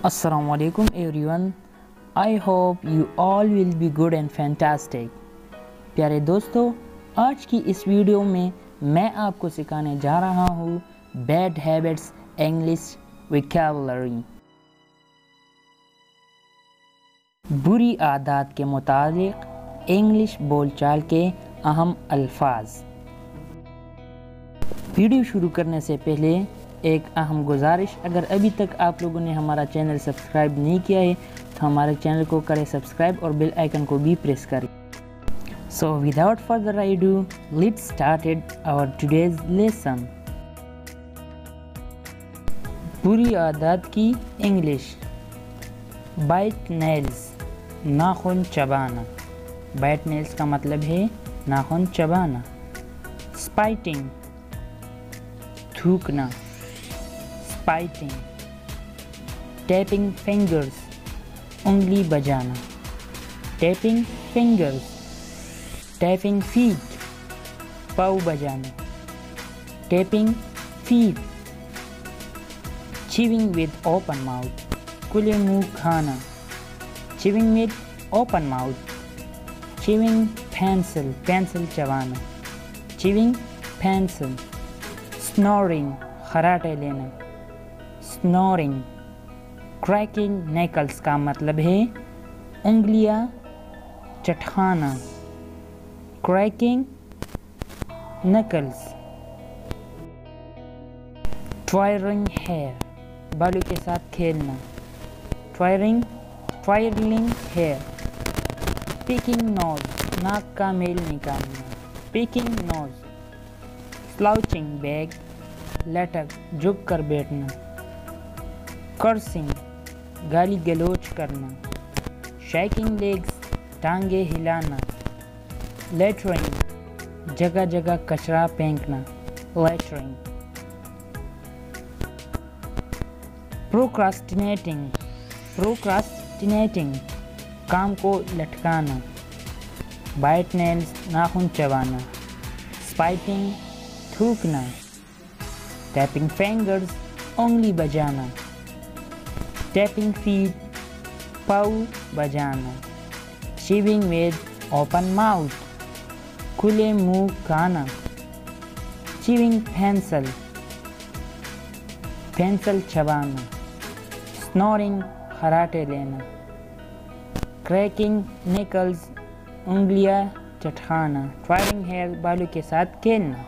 Assalamu alaikum everyone. I hope you all will be good and fantastic. प्यारे दोस्तों, आज की इस वीडियो में मैं आपको सिखाने जा रहा हूँ बैड हैबिट्स इंग्लिश वोकैबुलरी। बुरी आदत के मुतालिक इंग्लिश बोलचाल के अहम अल्फाज। वीडियो शुरू करने से पहले एक अहम गुजारिश, अगर अभी तक आप लोगों ने हमारा चैनल सब्सक्राइब नहीं किया है तो हमारे चैनल को करें सब्सक्राइब और बेल आइकन को भी प्रेस करें। So without further ado, let's start our today's lesson. बुरी आदत की इंग्लिश। बाइट नेल्स, नाखून चबाना। बाइट नेल्स का मतलब है नाखून चबाना। स्पाइटिंग, थूकना। स्पाइटिंग। टैपिंग फिंगर्स, उंगली बजाना। Tapping fingers. टैपिंग फीट, पाँव बजाना। Tapping feet. Chewing with open mouth, खुले मुंह खाना। Chewing with open mouth. Chewing pencil, pencil चबाना। Chewing pencil. स्नोरिंग, खराटे लेना। स्नोरिंग। क्रैकिंग नेकल्स का मतलब है उंगलियां चटखाना। Cracking knuckles. ट्वायरिंग हेयर, बालों के साथ खेलना। ट्वायरिंग हेयर। पिकिंग नोज, नाक का मेल निकालना। Picking knows. स्लाउचिंग बैक, लटक झुक कर बैठना। कर्सिंग, गाली गलोच करना। शेकिंग लेग्स, टांगे हिलाना। लेटरिंग, जगह जगह कचरा फेंकना। लेटरिंग। प्रोक्रास्टिनेटिंग, काम को लटकाना। बाइट नेल्स, नाखून चबाना। स्पाइटिंग, थूकना। टैपिंग फिंगर्स, उंगली बजाना। टैपिंग फीट, पाँव बजाना। चिविंग विद ओपन माउथ, खुले मुंह खाना। चिविंग पेंसिल, पेंसिल चबाना। स्नोरिंग, खराटे लेना। क्रैकिंग नेकल्स, उंगलियां चटखाना। ट्वायरिंग हेयर, बालों के साथ खेलना।